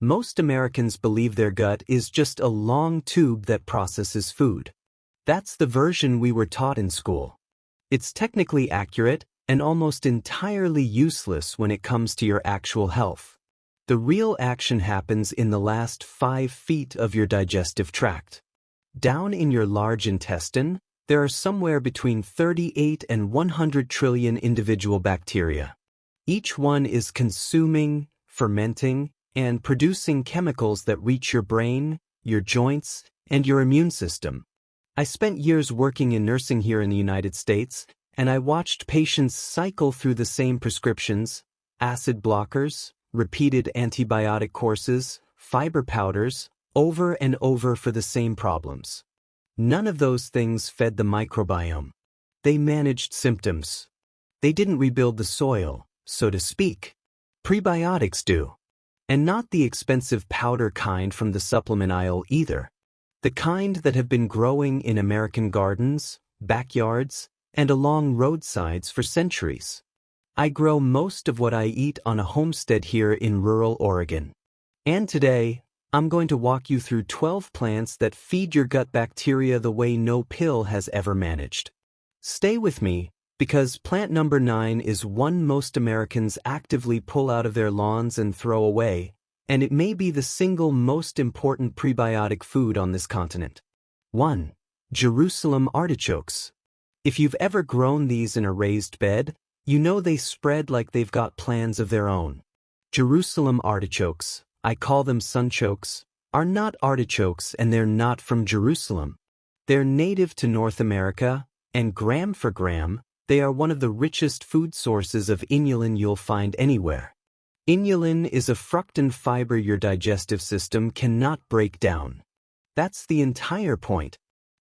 Most Americans believe their gut is just a long tube that processes food. That's the version we were taught in school. It's technically accurate and almost entirely useless when it comes to your actual health. The real action happens in the last 5 feet of your digestive tract. Down in your large intestine, there are somewhere between 38 and 100 trillion individual bacteria. Each one is consuming, fermenting, and producing chemicals that reach your brain, your joints, and your immune system. I spent years working in nursing here in the United States, and I watched patients cycle through the same prescriptions: acid blockers, repeated antibiotic courses, fiber powders, over and over for the same problems. None of those things fed the microbiome. They managed symptoms. They didn't rebuild the soil, so to speak. Prebiotics do. And not the expensive powder kind from the supplement aisle either. The kind that have been growing in American gardens, backyards, and along roadsides for centuries. I grow most of what I eat on a homestead here in rural Oregon. And today, I'm going to walk you through 12 plants that feed your gut bacteria the way no pill has ever managed. Stay with me, because plant number 9 is one most Americans actively pull out of their lawns and throw away, and it may be the single most important prebiotic food on this continent. 1. Jerusalem artichokes. If you've ever grown these in a raised bed, you know they spread like they've got plans of their own. Jerusalem artichokes, I call them Sunchokes, are not artichokes, and they're not from Jerusalem. They're native to North America, and gram for gram, they are one of the richest food sources of inulin you'll find anywhere. Inulin is a fructan fiber your digestive system cannot break down. That's the entire point.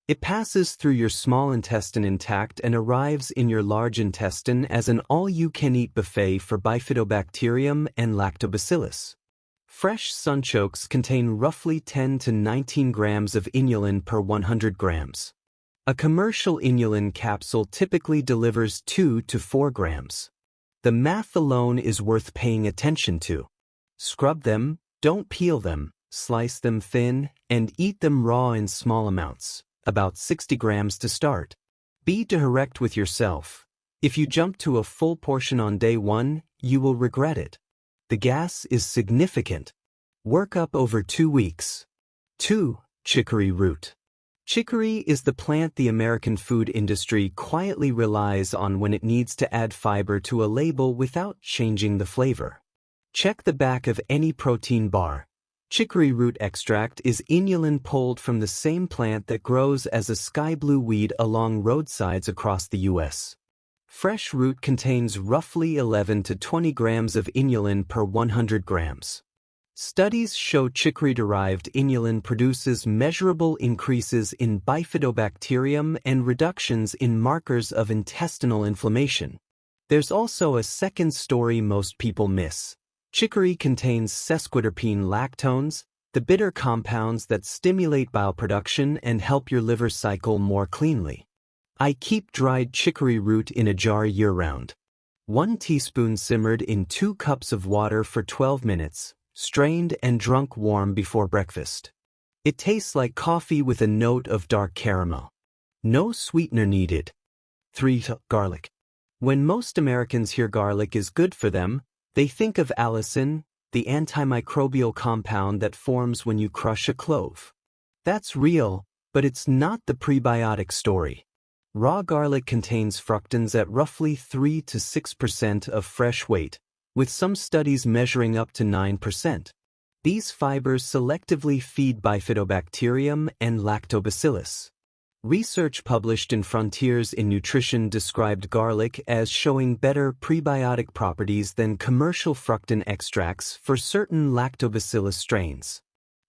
It passes through your small intestine intact and arrives in your large intestine as an all-you-can-eat buffet for bifidobacterium and lactobacillus. Fresh sunchokes contain roughly 10 to 19 grams of inulin per 100 grams. A commercial inulin capsule typically delivers 2 to 4 grams. The math alone is worth paying attention to. Scrub them, don't peel them, slice them thin, and eat them raw in small amounts, about 60 grams to start. Be direct with yourself. If you jump to a full portion on day 1, you will regret it. The gas is significant. Work up over 2 weeks. 2. Chicory root. Chicory is the plant the American food industry quietly relies on when it needs to add fiber to a label without changing the flavor. Check the back of any protein bar. Chicory root extract is inulin pulled from the same plant that grows as a sky blue weed along roadsides across the U.S. Fresh root contains roughly 11 to 20 grams of inulin per 100 grams. Studies show chicory-derived inulin produces measurable increases in bifidobacterium and reductions in markers of intestinal inflammation. There's also a second story most people miss. Chicory contains sesquiterpene lactones, the bitter compounds that stimulate bile production and help your liver cycle more cleanly. I keep dried chicory root in a jar year-round. 1 teaspoon simmered in 2 cups of water for 12 minutes. Strained and drunk warm before breakfast. It tastes like coffee with a note of dark caramel. No sweetener needed. 3. Garlic. When most Americans hear garlic is good for them, they think of allicin, the antimicrobial compound that forms when you crush a clove. That's real, but it's not the prebiotic story. Raw garlic contains fructans at roughly 3 to 6% of fresh weight, with some studies measuring up to 9%. These fibers selectively feed bifidobacterium and lactobacillus. Research published in Frontiers in Nutrition described garlic as showing better prebiotic properties than commercial fructan extracts for certain lactobacillus strains.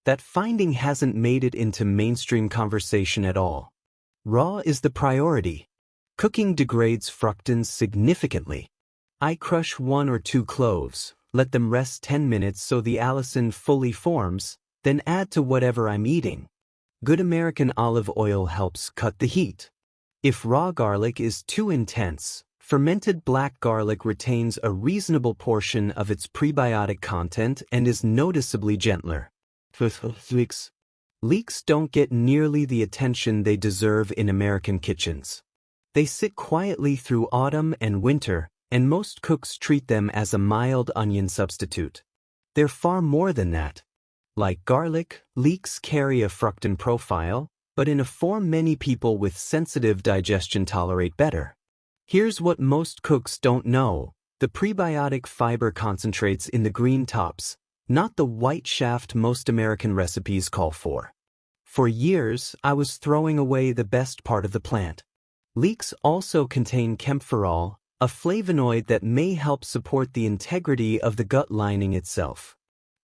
That finding hasn't made it into mainstream conversation at all. Raw is the priority. Cooking degrades fructans significantly. I crush 1 or 2 cloves, let them rest 10 minutes so the allicin fully forms, then add to whatever I'm eating. Good American olive oil helps cut the heat. If raw garlic is too intense, Fermented black garlic retains a reasonable portion of its prebiotic content and is noticeably gentler. Leeks don't get nearly the attention they deserve in American kitchens. They sit quietly through autumn and winter, and most cooks treat them as a mild onion substitute. They're far more than that. Like garlic, leeks carry a fructan profile, but in a form many people with sensitive digestion tolerate better. Here's what most cooks don't know: the prebiotic fiber concentrates in the green tops, not the white shaft most American recipes call for. For years, I was throwing away the best part of the plant. Leeks also contain kaempferol, a flavonoid that may help support the integrity of the gut lining itself.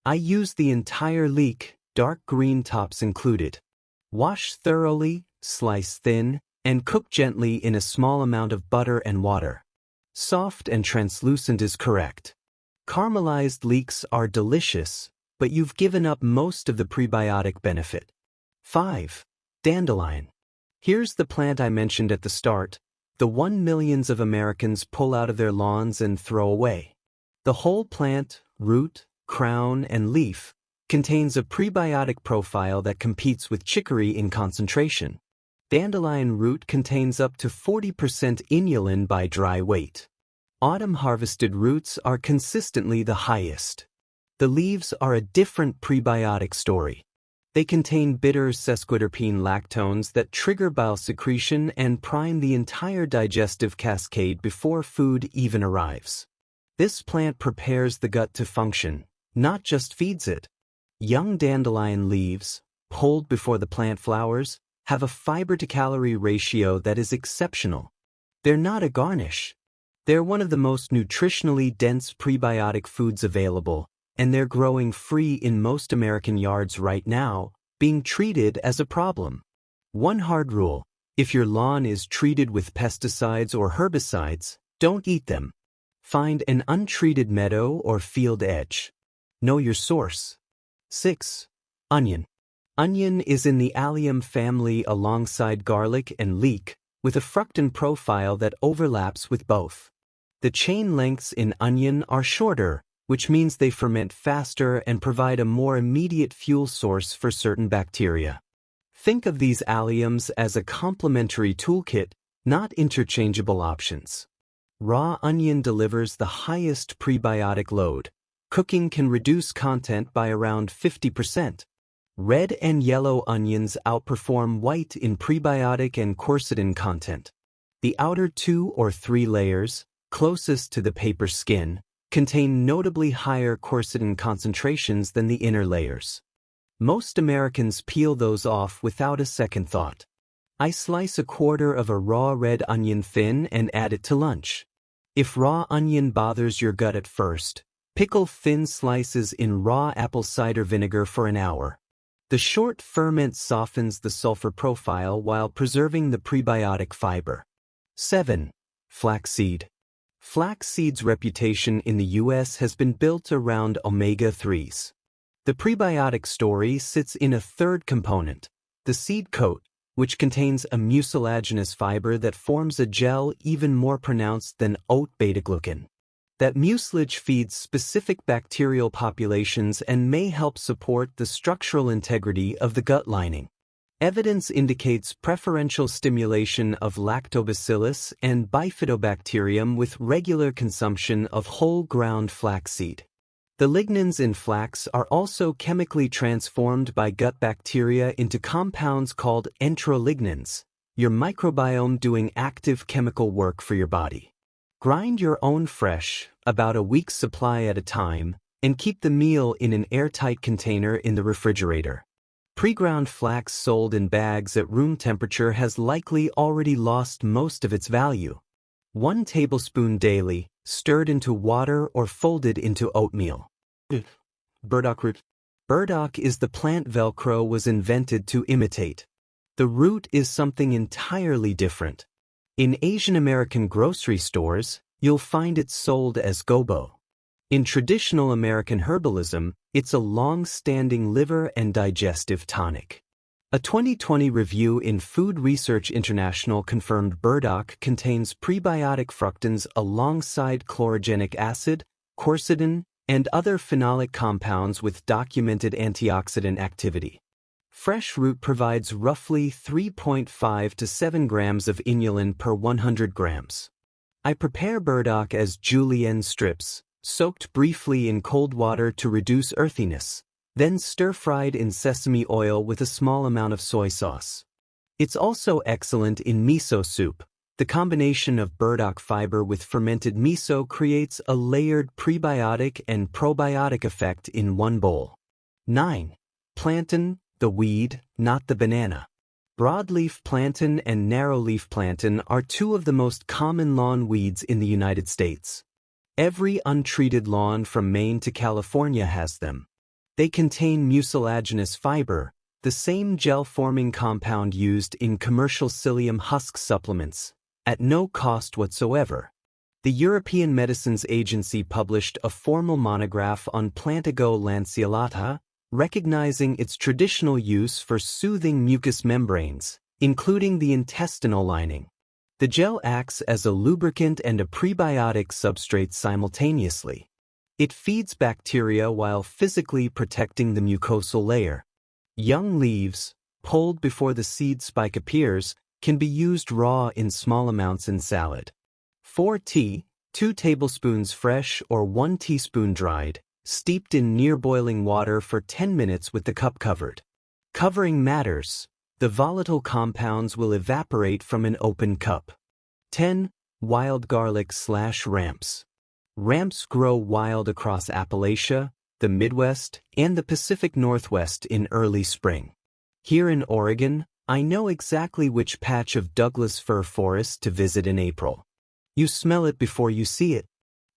I use the entire leek, dark green tops included. Wash thoroughly, slice thin, and cook gently in a small amount of butter and water. Soft and translucent is correct. Caramelized leeks are delicious, but you've given up most of the prebiotic benefit. 5. Dandelion. Here's the plant I mentioned at the start, the one millions of Americans pull out of their lawns and throw away. The whole plant, root, crown, and leaf, contains a prebiotic profile that competes with chicory in concentration. Dandelion root contains up to 40% inulin by dry weight. Autumn-harvested roots are consistently the highest. The leaves are a different prebiotic story. They contain bitter sesquiterpene lactones that trigger bile secretion and prime the entire digestive cascade before food even arrives. This plant prepares the gut to function, not just feeds it. Young dandelion leaves, pulled before the plant flowers, have a fiber-to-calorie ratio that is exceptional. They're not a garnish. They're one of the most nutritionally dense prebiotic foods available, and they're growing free in most American yards right now, being treated as a problem. One hard rule: if your lawn is treated with pesticides or herbicides, don't eat them. Find an untreated meadow or field edge. Know your source. 6. Onion. Onion is in the allium family alongside garlic and leek, with a fructan profile that overlaps with both. The chain lengths in onion are shorter, which means they ferment faster and provide a more immediate fuel source for certain bacteria. Think of these alliums as a complementary toolkit, not interchangeable options. Raw onion delivers the highest prebiotic load. Cooking can reduce content by around 50%. Red and yellow onions outperform white in prebiotic and quercetin content. The outer 2 or 3 layers, closest to the paper skin, contain notably higher quercetin concentrations than the inner layers. Most Americans peel those off without a second thought. I slice a quarter of a raw red onion thin and add it to lunch. If raw onion bothers your gut at first, pickle thin slices in raw apple cider vinegar for an hour. The short ferment softens the sulfur profile while preserving the prebiotic fiber. 7. Flaxseed. Flaxseed's reputation in the U.S. has been built around omega-3s. The prebiotic story sits in a third component, the seed coat, which contains a mucilaginous fiber that forms a gel even more pronounced than oat beta-glucan. That mucilage feeds specific bacterial populations and may help support the structural integrity of the gut lining. Evidence indicates preferential stimulation of lactobacillus and bifidobacterium with regular consumption of whole ground flaxseed. The lignans in flax are also chemically transformed by gut bacteria into compounds called enterolignans, your microbiome doing active chemical work for your body. Grind your own fresh, about a week's supply at a time, and keep the meal in an airtight container in the refrigerator. Pre-ground flax sold in bags at room temperature has likely already lost most of its value. 1 tablespoon daily, stirred into water or folded into oatmeal. Burdock root. Burdock is the plant Velcro was invented to imitate. The root is something entirely different. In Asian American grocery stores, you'll find it sold as gobo. In traditional American herbalism, it's a long-standing liver and digestive tonic. A 2020 review in Food Research International confirmed burdock contains prebiotic fructans alongside chlorogenic acid, quercetin, and other phenolic compounds with documented antioxidant activity. Fresh root provides roughly 3.5 to 7 grams of inulin per 100 grams. I prepare burdock as julienne strips, soaked briefly in cold water to reduce earthiness, then stir-fried in sesame oil with a small amount of soy sauce. It's also excellent in miso soup. The combination of burdock fiber with fermented miso creates a layered prebiotic and probiotic effect in one bowl. 9. Plantain, the weed, not the banana. Broadleaf plantain and narrowleaf plantain are two of the most common lawn weeds in the United States. Every untreated lawn from Maine to California has them. They contain mucilaginous fiber, the same gel-forming compound used in commercial psyllium husk supplements, at no cost whatsoever. The European Medicines Agency published a formal monograph on Plantago lanceolata, recognizing its traditional use for soothing mucous membranes, including the intestinal lining. The gel acts as a lubricant and a prebiotic substrate simultaneously. It feeds bacteria while physically protecting the mucosal layer. Young leaves, pulled before the seed spike appears, can be used raw in small amounts in salad. 4 tea, 2 tablespoons fresh or 1 teaspoon dried, steeped in near boiling water for 10 minutes with the cup covered. Covering matters. The volatile compounds will evaporate from an open cup. 10. Wild garlic/ramps. Ramps grow wild across Appalachia, the Midwest, and the Pacific Northwest in early spring. Here in Oregon, I know exactly which patch of Douglas fir forest to visit in April. You smell it before you see it.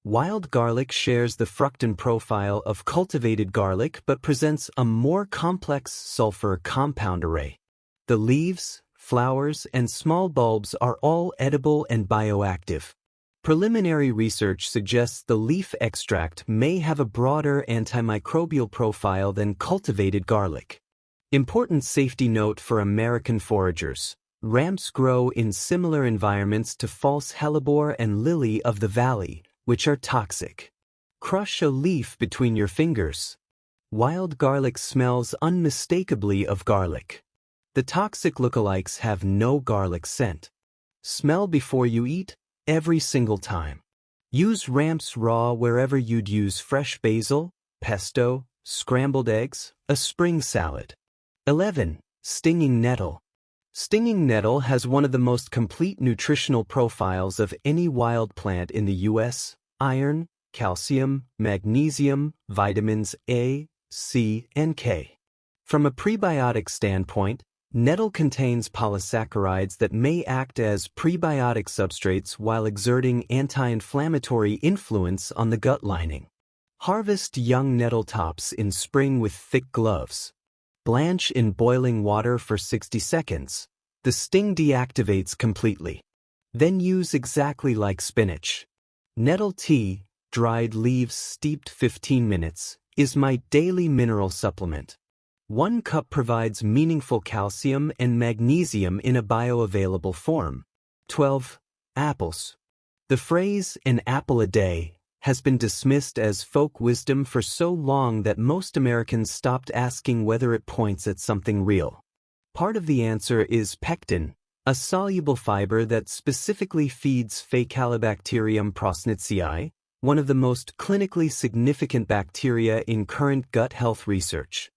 Wild garlic shares the fructan profile of cultivated garlic but presents a more complex sulfur compound array. The leaves, flowers, and small bulbs are all edible and bioactive. Preliminary research suggests the leaf extract may have a broader antimicrobial profile than cultivated garlic. Important safety note for American foragers. Ramps grow in similar environments to false hellebore and lily of the valley, which are toxic. Crush a leaf between your fingers. Wild garlic smells unmistakably of garlic. The toxic lookalikes have no garlic scent. Smell before you eat, every single time. Use ramps raw wherever you'd use fresh basil, pesto, scrambled eggs, a spring salad. 11. Stinging nettle. Stinging nettle has one of the most complete nutritional profiles of any wild plant in the U.S. Iron, calcium, magnesium, vitamins A, C, and K. From a prebiotic standpoint, nettle contains polysaccharides that may act as prebiotic substrates while exerting anti-inflammatory influence on the gut lining. Harvest young nettle tops in spring with thick gloves. Blanch in boiling water for 60 seconds. The sting deactivates completely. Then use exactly like spinach. Nettle tea, dried leaves steeped 15 minutes, is my daily mineral supplement. 1 cup provides meaningful calcium and magnesium in a bioavailable form. 12. Apples. The phrase, an apple a day, has been dismissed as folk wisdom for so long that most Americans stopped asking whether it points at something real. Part of the answer is pectin, a soluble fiber that specifically feeds Faecalibacterium prosnitzii, one of the most clinically significant bacteria in current gut health research.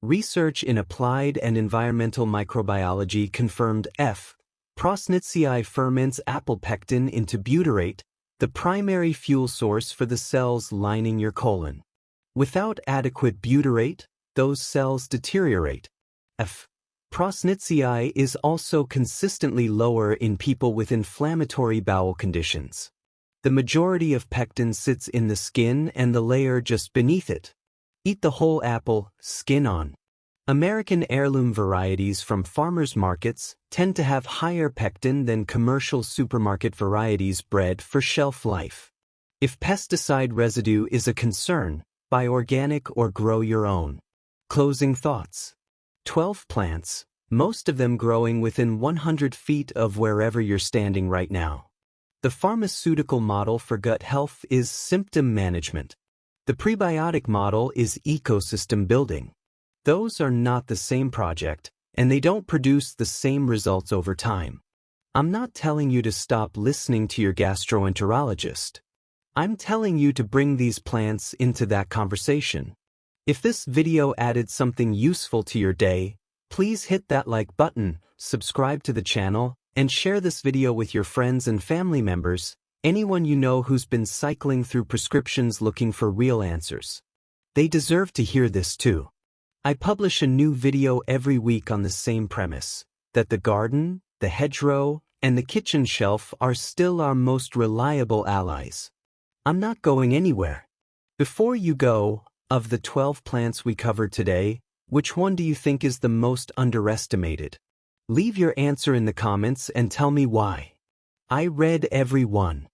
Research in applied and environmental microbiology confirmed F. prosnitzii ferments apple pectin into butyrate, the primary fuel source for the cells lining your colon. Without adequate butyrate, those cells deteriorate. F. prosnitzii is also consistently lower in people with inflammatory bowel conditions. The majority of pectin sits in the skin and the layer just beneath it. Eat the whole apple, skin on. American heirloom varieties from farmers' markets tend to have higher pectin than commercial supermarket varieties bred for shelf life. If pesticide residue is a concern, buy organic or grow your own. Closing thoughts. 12 plants, most of them growing within 100 feet of wherever you're standing right now. The pharmaceutical model for gut health is symptom management. The prebiotic model is ecosystem building. Those are not the same project, and they don't produce the same results over time. I'm not telling you to stop listening to your gastroenterologist. I'm telling you to bring these plants into that conversation. If this video added something useful to your day, please hit that like button, subscribe to the channel, and share this video with your friends and family members, anyone you know who's been cycling through prescriptions looking for real answers. They deserve to hear this too. I publish a new video every week on the same premise, that the garden, the hedgerow, and the kitchen shelf are still our most reliable allies. I'm not going anywhere. Before you go, of the 12 plants we covered today, which one do you think is the most underestimated? Leave your answer in the comments and tell me why. I read every one.